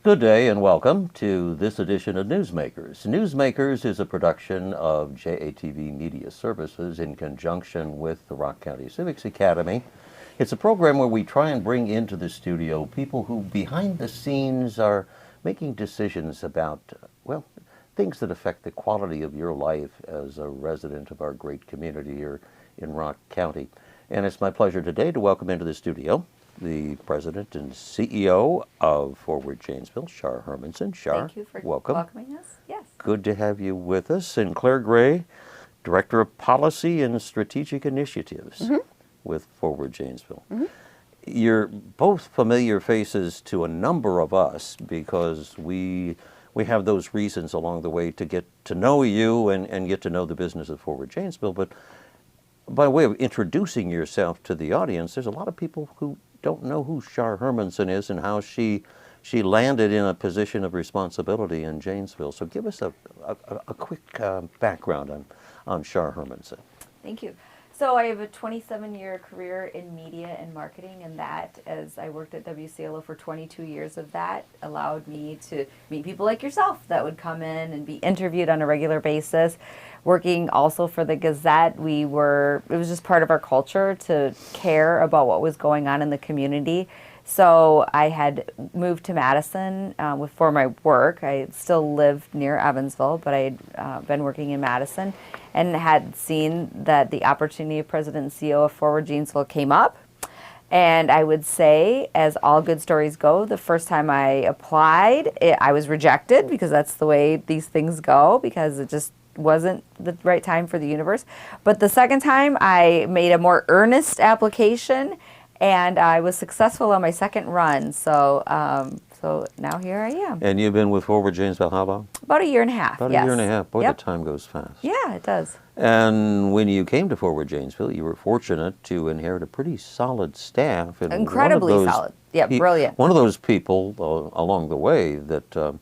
Good day and welcome to this edition of Newsmakers. Newsmakers is a production of JATV Media Services in conjunction with the Rock County Civics Academy. It's a program where we try and bring into the studio people who behind the scenes are making decisions about, well, things that affect the quality of your life as a resident of our great community here in Rock County. And it's my pleasure today to welcome into the studio the President and CEO of Forward Janeville, Shar Hermanson. Shar, thank you for welcoming us. Yes. Good to have you with us. And Claire Gray, Director of Policy and Strategic Initiatives with Forward Janeville. You're both familiar faces to a number of us because we have those reasons along the way to get to know you and get to know the business of Forward Janeville. But by way of introducing yourself to the audience, there's a lot of people who don't know who Shar Hermanson is and how she landed in a position of responsibility in Janesville. So give us a quick background on Shar Hermanson. Thank you. So I have a 27-year career in media and marketing, and that, as I worked at WCLO for 22 years of that, allowed me to meet people like yourself that would come in and be interviewed on a regular basis. Working also for the Gazette, it was just part of our culture to care about what was going on in the community. So I had moved to Madison for my work. I still lived near Evansville, but I had been working in Madison and had seen that the opportunity of President and CEO of Forward Janeville came up. And I would say, as all good stories go, the first time I applied, I was rejected because that's the way these things go, because it just wasn't the right time for the universe. But the second time, I made a more earnest application, and I was successful on my second run. So now here I am. And you've been with Forward Janeville how long? About a year and a half. About a year and a half. Boy, the time goes fast. Yeah, it does. And when you came to Forward Janeville, you were fortunate to inherit a pretty solid staff. And incredibly solid. Yeah, brilliant. One of those people along the way that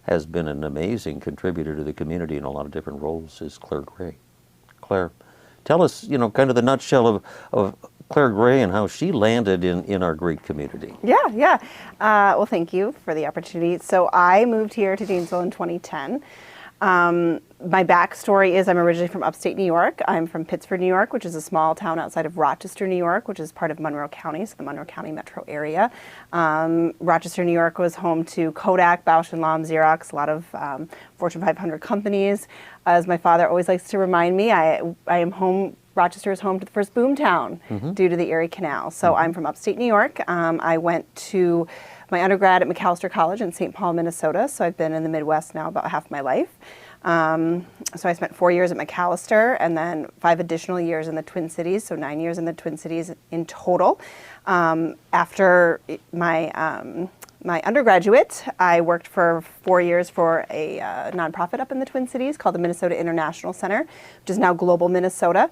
has been an amazing contributor to the community in a lot of different roles is Claire Gray. Claire, tell us, kind of the nutshell of Claire Gray and how she landed in our great community. Yeah. Well, thank you for the opportunity. So I moved here to Janesville in 2010. My backstory is I'm originally from upstate New York. I'm from Pittsford, New York, which is a small town outside of Rochester, New York, which is part of Monroe County, so the Monroe County metro area. Rochester, New York was home to Kodak, Bausch & Lomb, Xerox, a lot of Fortune 500 companies. As my father always likes to remind me, Rochester is home to the first boom town due to the Erie Canal. So I'm from upstate New York. I went to my undergrad at Macalester College in St. Paul, Minnesota. So I've been in the Midwest now about half my life. So I spent 4 years at Macalester and then 5 additional years in the Twin Cities, so 9 years in the Twin Cities in total. After my undergraduate, I worked for 4 years for a nonprofit up in the Twin Cities called the Minnesota International Center, which is now Global Minnesota.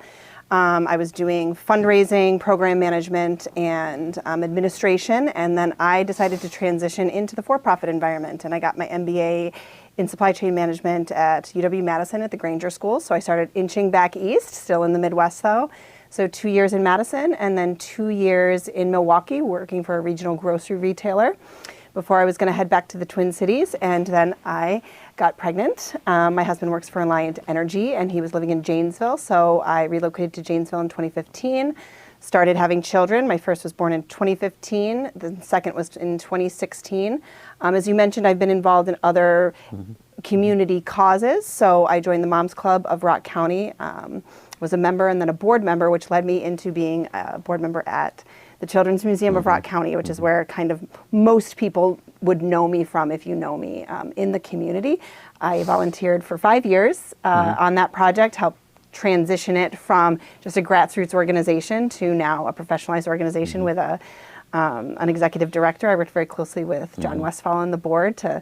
I was doing fundraising, program management, and administration, and then I decided to transition into the for-profit environment, and I got my MBA in supply chain management at UW-Madison at the Granger School. So I started inching back east, still in the Midwest though. So 2 years in Madison, and then 2 years in Milwaukee, working for a regional grocery retailer before I was going to head back to the Twin Cities. And then I got pregnant. My husband works for Alliant Energy, and he was living in Janesville. So I relocated to Janesville in 2015, started having children. My first was born in 2015. The second was in 2016. As you mentioned, I've been involved in other community causes. So I joined the Moms Club of Rock County, was a member and then a board member, which led me into being a board member at the Children's Museum of Rock County, which is where kind of most people would know me from if you know me in the community. I volunteered for 5 years on that project, helped transition it from just a grassroots organization to now a professionalized organization with an executive director. I worked very closely with John Westfall on the board to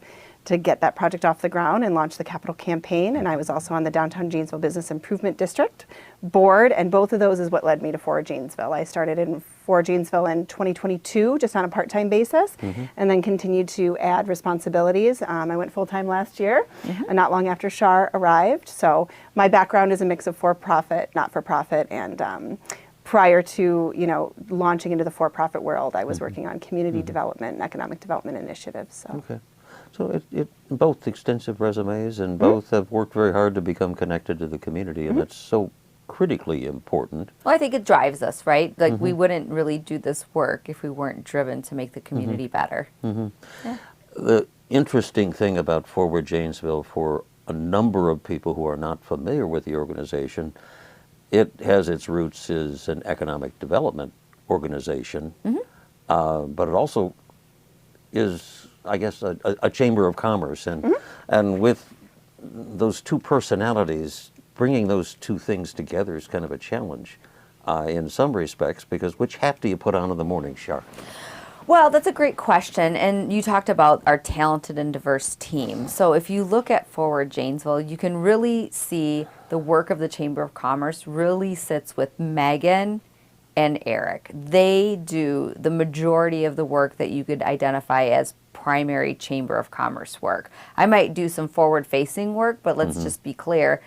get that project off the ground and launch the capital campaign. And I was also on the Downtown Janesville Business Improvement District board, and both of those is what led me to Forward Janeville. I started in Forward Janeville in 2022, just on a part-time basis, and then continued to add responsibilities. I went full-time last year, and not long after Shar arrived. So my background is a mix of for-profit, not-for-profit, and prior to, launching into the for-profit world, I was working on community development and economic development initiatives. So. Okay. So both extensive resumes, and both have worked very hard to become connected to the community, and that's so critically important. Well, I think it drives us, right? Like we wouldn't really do this work if we weren't driven to make the community better. Yeah. The interesting thing about Forward Janesville, for a number of people who are not familiar with the organization, it has its roots as an economic development organization, but it also is, I guess, a chamber of commerce, and with those two personalities, bringing those two things together is kind of a challenge in some respects, because which hat do you put on in the morning, Shar? Well, that's a great question, and you talked about our talented and diverse team. So if you look at Forward Janesville, you can really see the work of the Chamber of Commerce really sits with Megan and Eric. They do the majority of the work that you could identify as primary Chamber of Commerce work. I might do some forward-facing work, but let's just be clear.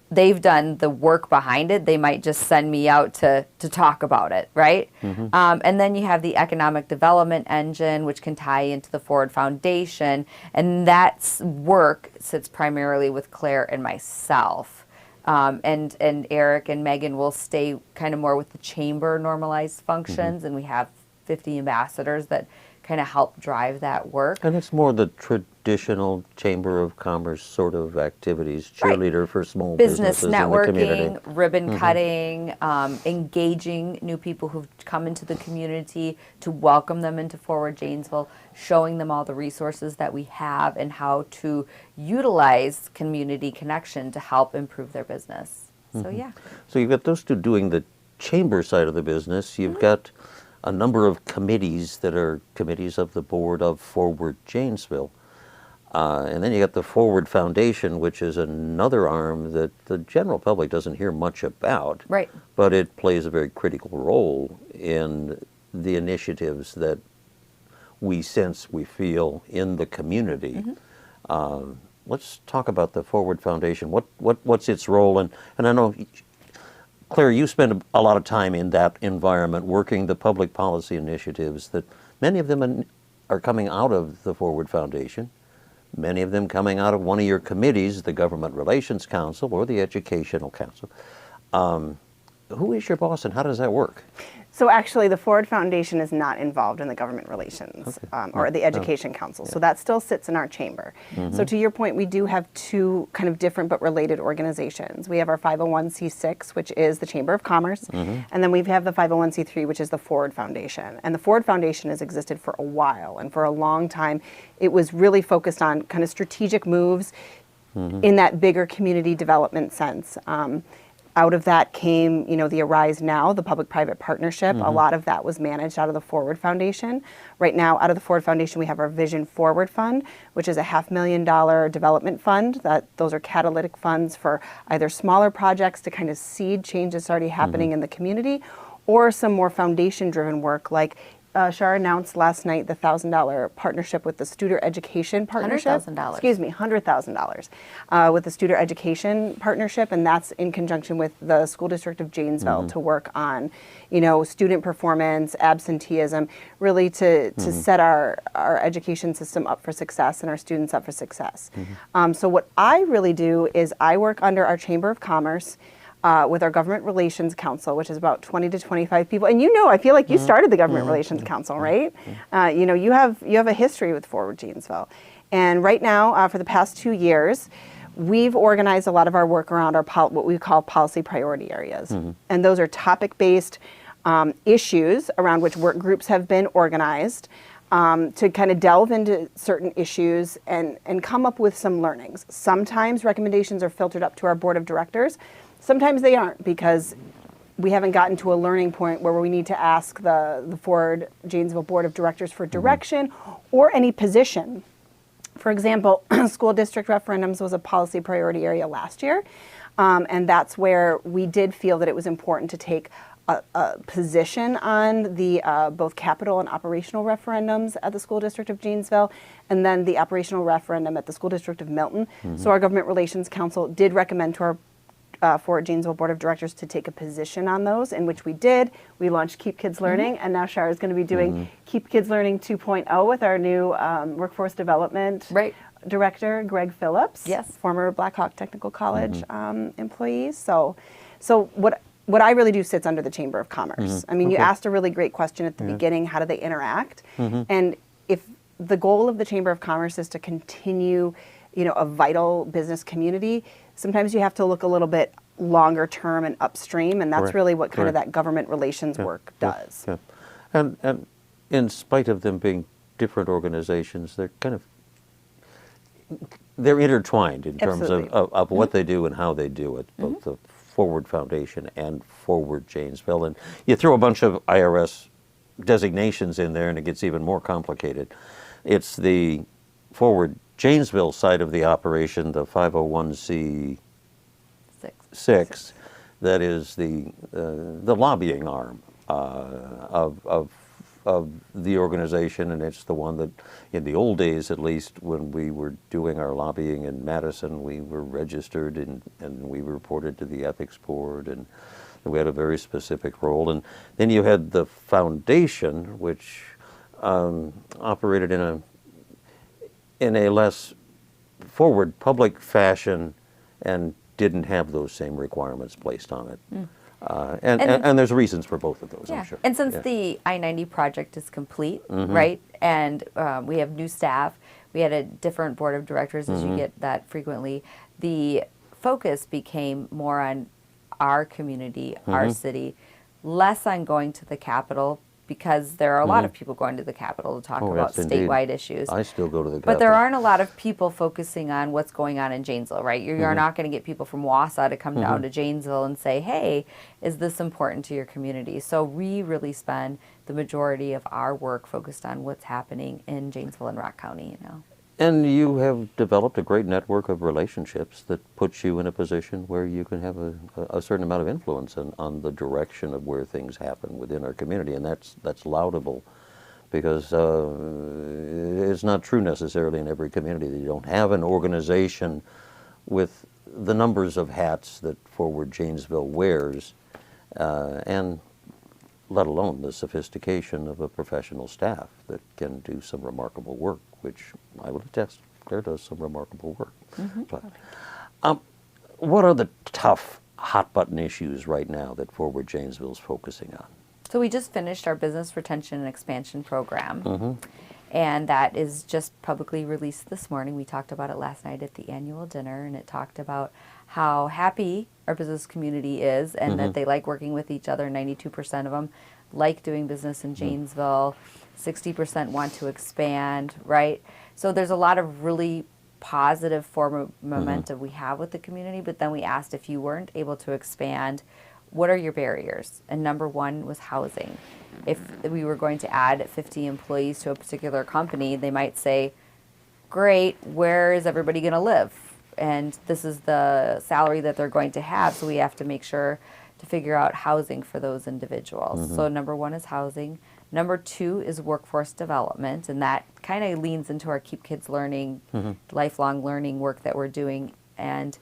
They've done the work behind it. They might just send me out to talk about it, right? And then you have the economic development engine, which can tie into the Forward Foundation, and that work sits primarily with Claire and myself. And Eric and Megan will stay kind of more with the chamber normalized functions, and we have 50 ambassadors that kind of help drive that work. And it's more the traditional Chamber of Commerce sort of activities, cheerleader for small Business businesses in the community. networking, ribbon cutting, engaging new people who've come into the community to welcome them into Forward Janesville, showing them all the resources that we have and how to utilize community connection to help improve their business. So yeah. So you've got those two doing the chamber side of the business. You've got a number of committees that are committees of the board of Forward Janesville. And then you got the Forward Foundation, which is another arm that the general public doesn't hear much about. Right. But it plays a very critical role in the initiatives that we sense, we feel in the community. Let's talk about the Forward Foundation. What's its role? And I know, Claire, you spend a lot of time in that environment working the public policy initiatives that many of them are coming out of the Forward Foundation, many of them coming out of one of your committees, the Government Relations Council or the Educational Council. Who is your boss and how does that work? So actually, the Forward Foundation is not involved in the Government Relations or the Education Council. So that still sits in our chamber. So to your point, we do have two kind of different but related organizations. We have our 501c6, which is the Chamber of Commerce, and then we have the 501c3, which is the Forward Foundation. And the Forward Foundation has existed for a while, and for a long time, it was really focused on kind of strategic moves in that bigger community development sense. Out of that came, the Arise Now, the public-private partnership. A lot of that was managed out of the Forward Foundation. Right now, out of the Forward Foundation, we have our Vision Forward Fund, which is a $500,000 development fund. Those are catalytic funds for either smaller projects to kind of seed change that's already happening in the community, or some more foundation-driven work like Shar announced last night the $1,000 partnership with the Student Education Partnership. $100,000. Excuse me, $100,000 with the Student Education Partnership, and that's in conjunction with the School District of Janesville to work on, student performance, absenteeism, really to set our education system up for success and our students up for success. So what I really do is I work under our Chamber of Commerce with our Government Relations Council, which is about 20 to 25 people. And I feel like you started the Government Relations Council, right? You have a history with Forward Janesville. And right now, for the past 2 years, we've organized a lot of our work around our what we call policy priority areas. And those are topic-based issues around which work groups have been organized to kind of delve into certain issues and come up with some learnings. Sometimes recommendations are filtered up to our board of directors. Sometimes they aren't, because we haven't gotten to a learning point where we need to ask the Forward Janesville Board of Directors for direction or any position. For example, school district referendums was a policy priority area last year, and that's where we did feel that it was important to take a position on the both capital and operational referendums at the School District of Janesville, and then the operational referendum at the School District of Milton. So our Government Relations Council did recommend to Forward Janeville Board of Directors to take a position on those, in which we did. We launched Keep Kids Learning, and now Shar is going to be doing Keep Kids Learning 2.0 with our new workforce development director, Greg Phillips, former Blackhawk Technical College employee. So what I really do sits under the Chamber of Commerce. I mean, you asked a really great question at the beginning, how do they interact? And if the goal of the Chamber of Commerce is to continue, a vital business community, sometimes you have to look a little bit longer term and upstream, and that's really what kind of that government relations work does. And in spite of them being different organizations, they're intertwined in terms of what they do and how they do it, both the Forward Foundation and Forward Janesville. And you throw a bunch of IRS designations in there and it gets even more complicated. It's the Forward Janesville side of the operation, the 501c6, that is the lobbying arm of the organization, and it's the one that, in the old days at least, when we were doing our lobbying in Madison, we were registered and we reported to the ethics board, and we had a very specific role. And then you had the foundation, which operated in a less forward public fashion and didn't have those same requirements placed on it. And there's reasons for both of those, I'm sure. And since the I-90 project is complete, right, and we have new staff, we had a different board of directors, as you get that frequently, the focus became more on our community, our city, less on going to the Capitol, because there are a lot of people going to the Capitol to talk about statewide issues. I still go to the Capitol. But there aren't a lot of people focusing on what's going on in Janesville, right? You're not going to get people from Wausau to come down to Janesville and say, hey, is this important to your community? So we really spend the majority of our work focused on what's happening in Janesville and Rock County, And you have developed a great network of relationships that puts you in a position where you can have a certain amount of influence on the direction of where things happen within our community, and that's laudable, because it's not true necessarily in every community that you don't have an organization with the numbers of hats that Forward Janesville wears, and let alone the sophistication of a professional staff that can do some remarkable work, which I will attest, Claire does some remarkable work. But what are the tough, hot-button issues right now that Forward Janesville is focusing on? So we just finished our business retention and expansion program, and that is just publicly released this morning. We talked about it last night at the annual dinner, and it talked about how happy our business community is and that they like working with each other. 92% of them like doing business in Janesville. 60% want to expand, right? So there's a lot of really positive form of momentum we have with the community, but then we asked, if you weren't able to expand, what are your barriers? And number one was housing. If we were going to add 50 employees to a particular company, they might say, great, where is everybody going to live? And this is the salary that they're going to have, so we have to make sure to figure out housing for those individuals. So number one is housing. Number two is workforce development, and that kind of leans into our Keep Kids Learning, lifelong learning work that we're doing. And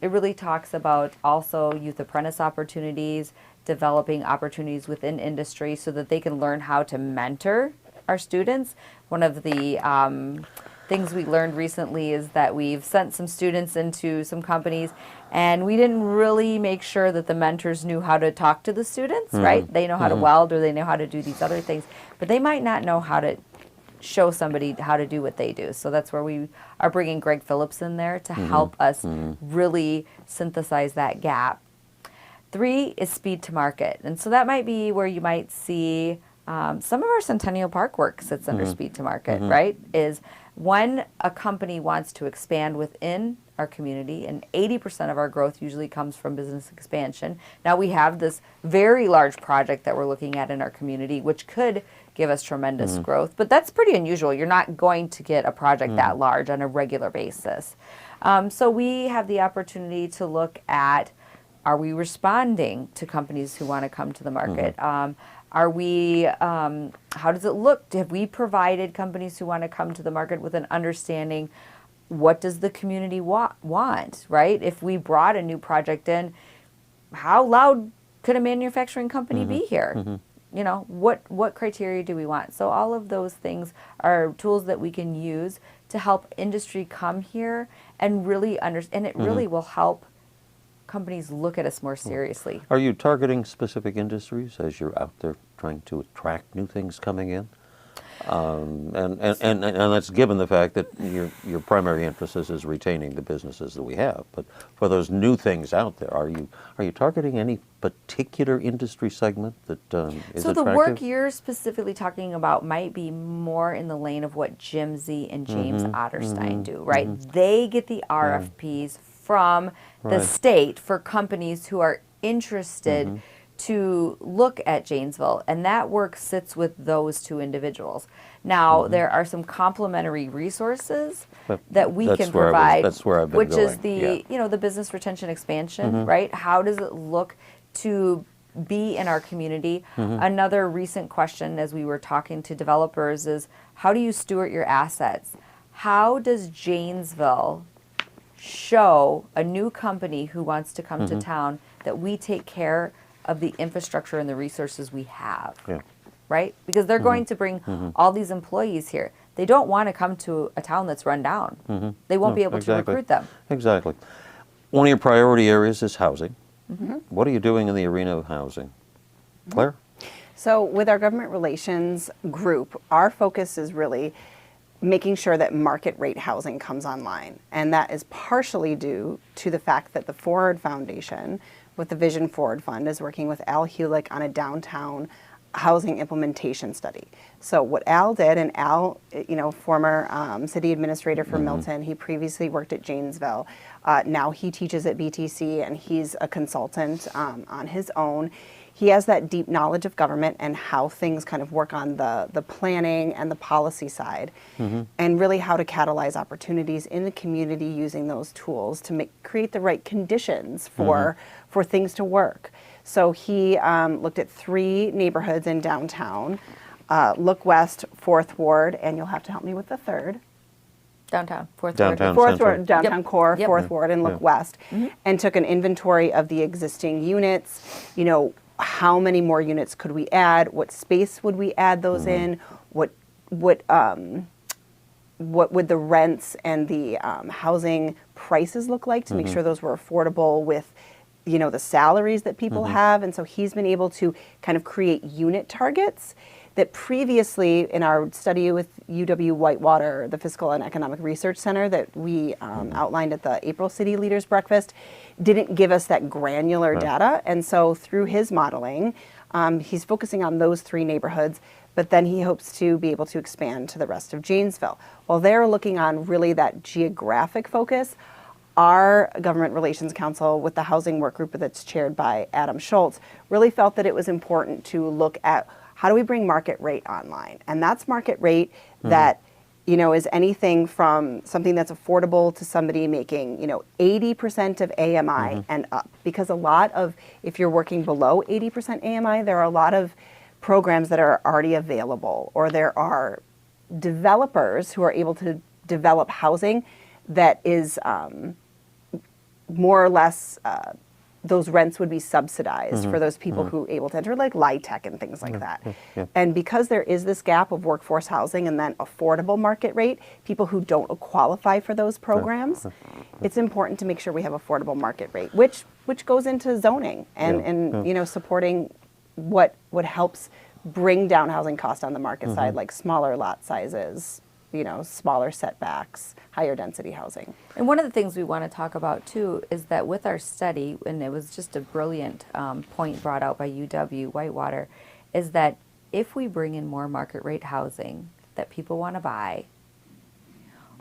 it really talks about also youth apprentice opportunities, developing opportunities within industry so that they can learn how to mentor our students. One of the things we learned recently is that we've sent some students into some companies and we didn't really make sure that the mentors knew how to talk to the students, right? They know how to weld or they know how to do these other things, but they might not know how to show somebody how to do what they do. So that's where we are bringing Greg Phillips in there to help us really synthesize that gap. 3 is speed to market. And so that might be where you might see some of our Centennial Park work sits under speed to market, right? Is when a company wants to expand within our community, and 80% of our growth usually comes from business expansion. Now we have this very large project that we're looking at in our community, which could give us tremendous growth, but that's pretty unusual. You're not going to get a project that large on a regular basis. So we have the opportunity to look at, are we responding to companies who want to come to the market? Are we, how does it look? Have we provided companies who want to come to the market with an understanding what does the community want, right? If we brought a new project in, how loud could a manufacturing company be here? You know, what criteria do we want? So all of those things are tools that we can use to help industry come here and really understand, and it really will help companies look at us more seriously. Are you targeting specific industries as you're out there trying to attract new things coming in? And that's given the fact that your primary emphasis is retaining the businesses that we have. But for those new things out there, are you targeting any particular industry segment that is so attractive? The work you're specifically talking about might be more in the lane of what Jim Z and James Otterstein do, right? They get the RFPs from the state for companies who are interested to look at Janesville, and that work sits with those two individuals. Now, there are some complementary resources that we can provide, that's where I've been which going. is the the business retention expansion, right? How does it look to be in our community? Another recent question as we were talking to developers is, how do you steward your assets? How does Janesville show a new company who wants to come to town that we take care of the infrastructure and the resources we have, right? Because they're going to bring all these employees here. They don't want to come to a town that's run down. They won't be able to recruit them. Exactly. One of your priority areas is housing. What are you doing in the arena of housing? Claire? So with our government relations group, our focus is really making sure that market rate housing comes online. And that is partially due to the fact that the Forward Foundation with the Vision Forward Fund is working with Al Hulick on a downtown housing implementation study. So what Al did, and Al, former city administrator for Milton, he previously worked at Janesville. Now he teaches at BTC and he's a consultant on his own. He has that deep knowledge of government and how things kind of work on the planning and the policy side, and really how to catalyze opportunities in the community using those tools to create the right conditions for things to work. So he looked at 3 neighborhoods in downtown, Look West, 4th Ward, and you'll have to help me with the 3rd. Downtown, 4th Downtown Ward. 4th Ward, downtown core, Yep. 4th Ward, and Look West, and took an inventory of the existing units, how many more units could we add? What space would we add those in? What would the rents and the housing prices look like to make sure those were affordable with, the salaries that people have? And so he's been able to kind of create unit targets that previously in our study with UW Whitewater, the Fiscal and Economic Research Center that we outlined at the April City Leaders Breakfast, didn't give us that granular data. And so through his modeling, he's focusing on those 3 neighborhoods, but then he hopes to be able to expand to the rest of Janesville. While they're looking on really that geographic focus, our Government Relations Council with the housing work group that's chaired by Adam Schultz really felt that it was important to look at how do we bring market rate online? And that's market rate that, is anything from something that's affordable to somebody making, 80% of AMI and up. Because a lot of, if you're working below 80% AMI, there are a lot of programs that are already available, or there are developers who are able to develop housing that is more or less those rents would be subsidized for those people who are able to enter, like LIHTC and things like that. And because there is this gap of workforce housing and then affordable market rate, people who don't qualify for those programs, it's important to make sure we have affordable market rate, which goes into zoning and supporting what helps bring down housing costs on the market side, like smaller lot sizes, smaller setbacks, higher density housing. And one of the things we want to talk about too is that with our study, and it was just a brilliant point brought out by UW Whitewater, is that if we bring in more market rate housing that people want to buy,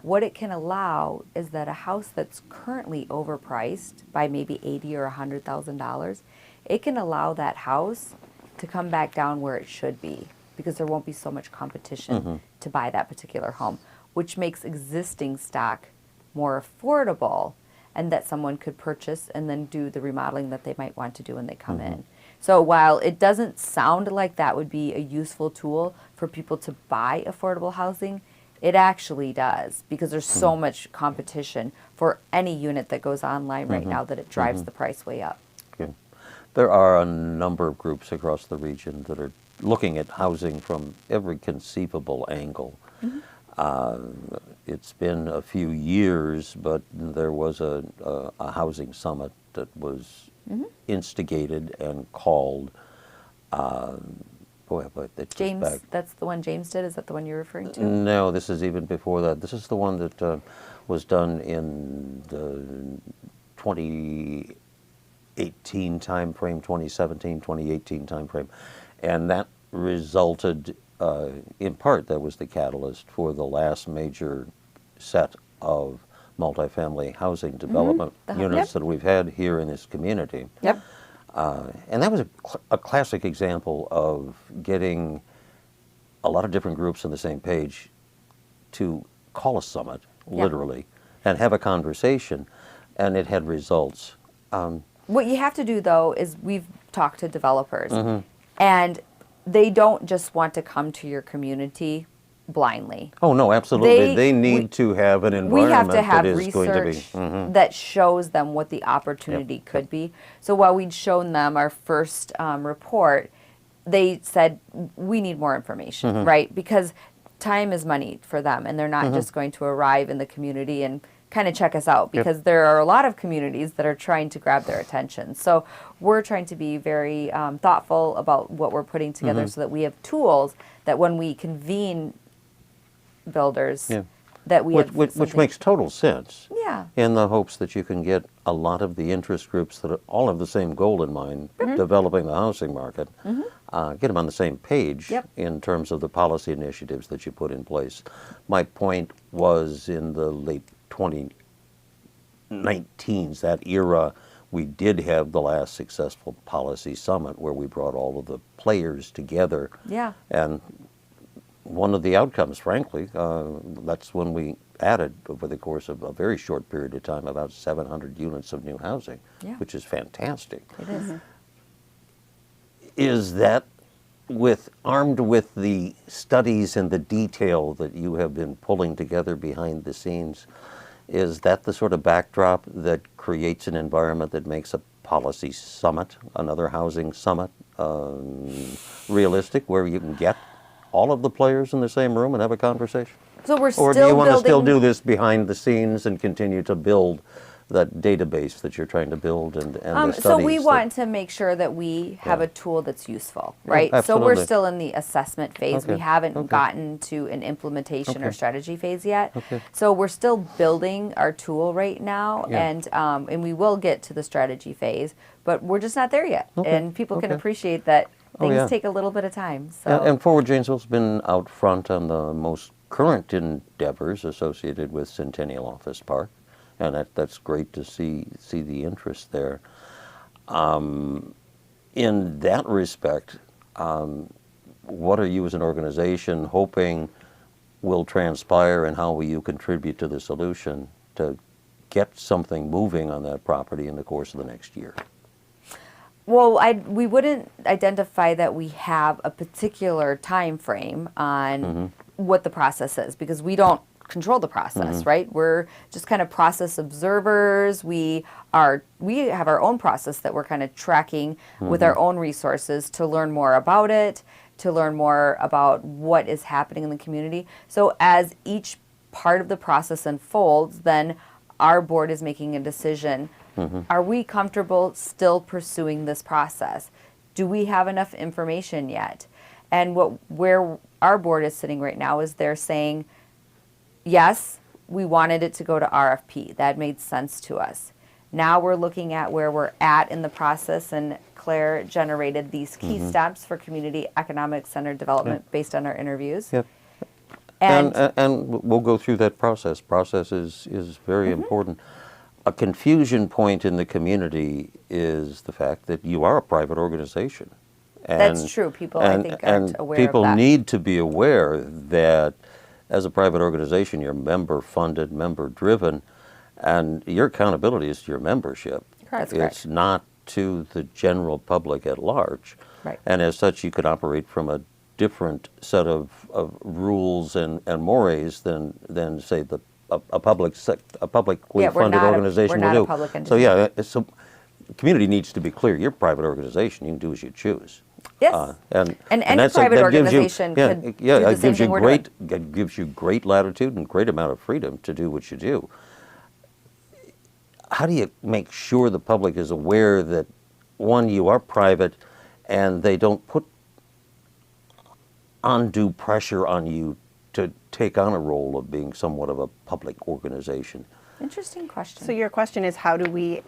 what it can allow is that a house that's currently overpriced by maybe $80,000 or $100,000, it can allow that house to come back down where it should be, because there won't be so much competition to buy that particular home, which makes existing stock more affordable and that someone could purchase and then do the remodeling that they might want to do when they come in. So while it doesn't sound like that would be a useful tool for people to buy affordable housing, It actually does, because there's so much competition for any unit that goes online right now that it drives the price way up. Okay. There are a number of groups across the region that are looking at housing from every conceivable angle. It's been a few years, but there was a housing summit that was instigated and called. Boy, but it goes James, back. that's the one James did? Is that the one you're referring to? No, this is even before that. This is the one that was done in the 2018 timeframe, 2017, 2018 timeframe, and that resulted, in part, that was the catalyst for the last major set of multifamily housing development units that we've had here in this community. Yep. And that was a classic example of getting a lot of different groups on the same page to call a summit, literally, and have a conversation, and it had results. What you have to do, though, is we've talked to developers, and they don't just want to come to your community blindly. Oh, no, absolutely. They need to have an We have environment to have that is going to be. research that shows them what the opportunity could be. So while we'd shown them our first report, they said, we need more information, right? Because time is money for them, and they're not just going to arrive in the community and kind of check us out, because there are a lot of communities that are trying to grab their attention. So we're trying to be very thoughtful about what we're putting together so that we have tools that when we convene builders, that we have Which makes total sense. Yeah. In the hopes that you can get a lot of the interest groups that all have the same goal in mind, developing the housing market, get them on the same page in terms of the policy initiatives that you put in place. My point was in the late 2019s, that era, we did have the last successful policy summit where we brought all of the players together. Yeah. And one of the outcomes, frankly, that's when we added, over the course of a very short period of time, about 700 units of new housing, which is fantastic. It is. Is that armed with the studies and the detail that you have been pulling together behind the scenes, is that the sort of backdrop that creates an environment that makes a policy summit, another housing summit, realistic, where you can get all of the players in the same room and have a conversation? So we're still Or do you want to still building- do this behind the scenes and continue to build that database that you're trying to build and the studies? So we want to make sure that we have a tool that's useful, right? So we're absolutely. still in the assessment phase. We Okay, haven't gotten to an implementation or Okay. strategy phase yet. Okay. So we're still building our tool right now, and we will get to the strategy phase, but we're just not there yet. Okay, And people can okay. appreciate that things yeah. take a little bit of time. So And Forward Janeville's been out front on the most current endeavors associated with Centennial Office Park, and that's great to see the interest there. In that respect, what are you as an organization hoping will transpire, and how will you contribute to the solution to get something moving on that property in the course of the next year? Well, we wouldn't identify that we have a particular time frame on what the process is, because we don't control the process, right? We're just kind of process observers. We have our own process that we're kind of tracking with our own resources to learn more about it, to learn more about what is happening in the community. So as each part of the process unfolds, then our board is making a decision. Are we comfortable still pursuing this process? Do we have enough information yet? And where our board is sitting right now is they're saying, yes, we wanted it to go to RFP. That made sense to us. Now we're looking at where we're at in the process, and Claire generated these key steps for community economic center development based on our interviews. Yep. And And we'll go through that process. Process is very important. A confusion point in the community is the fact that you are a private organization. That's true. People, I think, aren't aware of people that. need to be aware that as a private organization, you're member-funded, member-driven, and your accountability is to your membership. Correct. It's not to the general public at large. Right. And as such, you can operate from a different set of rules and mores than say a publicly Yeah, funded organization we're not will a do. public So entity. yeah, so community needs to be clear. You're a private organization. You can do as you choose. Yes. And any that's private that gives you- organization yeah, could yeah, do the it same gives you thing we're great doing. it gives you great latitude and great amount of freedom to do what you do. How do you make sure the public is aware that, one, you are private, and they don't put undue pressure on you to take on a role of being somewhat of a public organization? Interesting question. So your question is, how do we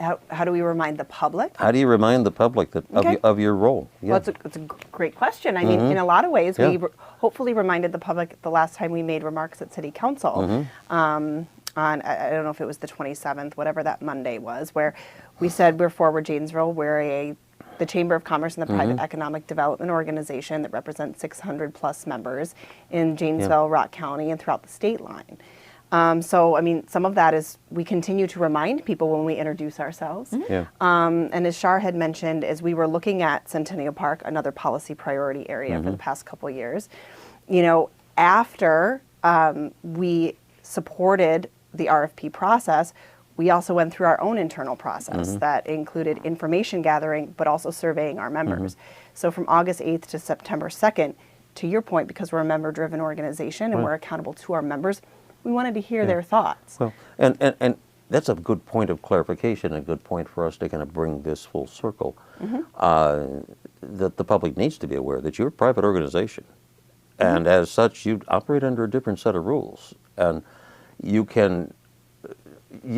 remind the public? How do you remind the public that Okay. of your role? Yeah. Well, it's a great question. I mean, in a lot of ways, Yeah. we hopefully reminded the public the last time we made remarks at City Council on, I don't know if it was the 27th, whatever that Monday was, where we said we're Forward Janesville, we're the Chamber of Commerce and the Private Economic Development Organization that represents 600 plus members in Janesville, Rock County, and throughout the state line. So, I mean, some of that is we continue to remind people when we introduce ourselves. Yeah. And as Shar had mentioned, as we were looking at Centennial Park, another policy priority area for the past couple of years, after we supported the RFP process, we also went through our own internal process that included information gathering, but also surveying our members. So from August 8th to September 2nd, to your point, because we're a member-driven organization and we're accountable to our members, we wanted to hear their thoughts. Well, and that's a good point of clarification, a good point for us to kind of bring this full circle, that the public needs to be aware that you're a private organization. And as such, you operate under a different set of rules. And you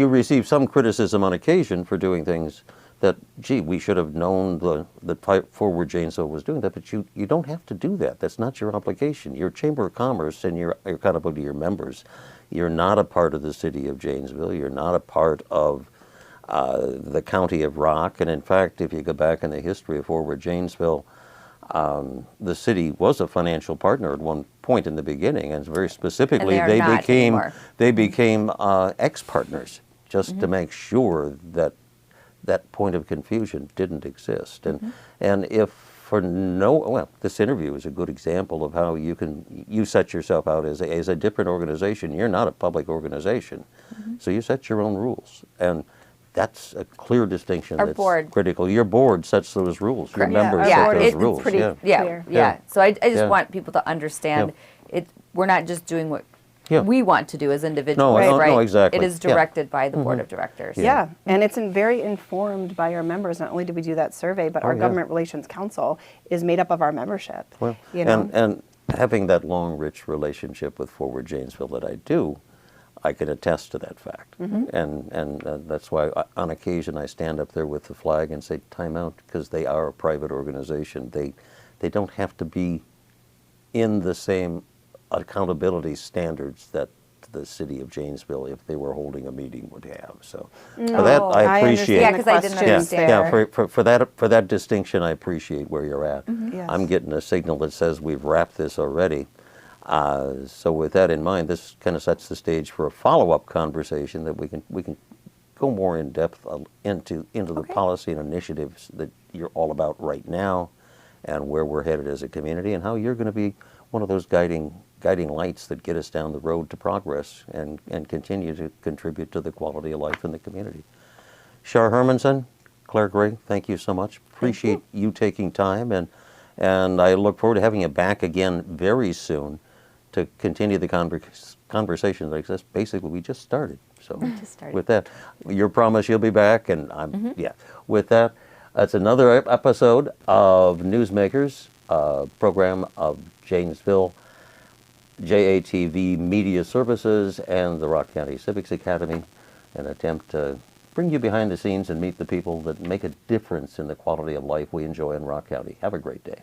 receive some criticism on occasion for doing things that, gee, we should have known that Forward Janesville was doing that, but you don't have to do that. That's not your obligation. You're a Chamber of Commerce and you're accountable to your members. You're not a part of the city of Janesville. You're not a part of the county of Rock. And in fact, if you go back in the history of Forward Janesville, the city was a financial partner at one point in the beginning, and very specifically, And they are not anymore. they became ex-partners just to make sure that that point of confusion didn't exist. And if for this interview is a good example of how you set yourself out as a different organization. You're not a public organization, so you set your own rules, and that's a clear distinction Our that's board. critical. Your board sets those rules. Your Correct. members Yeah, set our those board is rules. pretty Yeah. clear. Yeah. So I just Yeah. want people to understand we're not just doing what Yeah. we want to do as individuals, No, right? no, exactly. It is Yeah. directed by the board of directors. Yeah, and it's very informed by our members. Not only did we do that survey, but our yeah. Government Relations Council is made up of our membership. Well, you know? and having that long, rich relationship with Forward Janesville that I do, I can attest to that fact. And that's why on occasion I stand up there with the flag and say, time out, because they are a private organization. They don't have to be in the same accountability standards that the city of Janesville, if they were holding a meeting, would have. So for that, No, I appreciate. Yeah, 'cause I didn't questions understand. there. For that distinction, I appreciate where you're at. Yes. I'm getting a signal that says we've wrapped this already. So with that in mind, this kind of sets the stage for a follow-up conversation that we can go more in depth into the policy and initiatives that you're all about right now, and where we're headed as a community, and how you're going to be one of those guiding lights that get us down the road to progress and continue to contribute to the quality of life in the community. Shar Hermanson, Claire Gray, thank you so much. Appreciate you taking time, and I look forward to having you back again very soon to continue the conversation like this. Basically, we just started. So just started. with that, your promise you'll be back, and with that, that's another episode of Newsmakers, program of Janesville, JATV Media Services, and the Rock County Civics Academy, an attempt to bring you behind the scenes and meet the people that make a difference in the quality of life we enjoy in Rock County. Have a great day.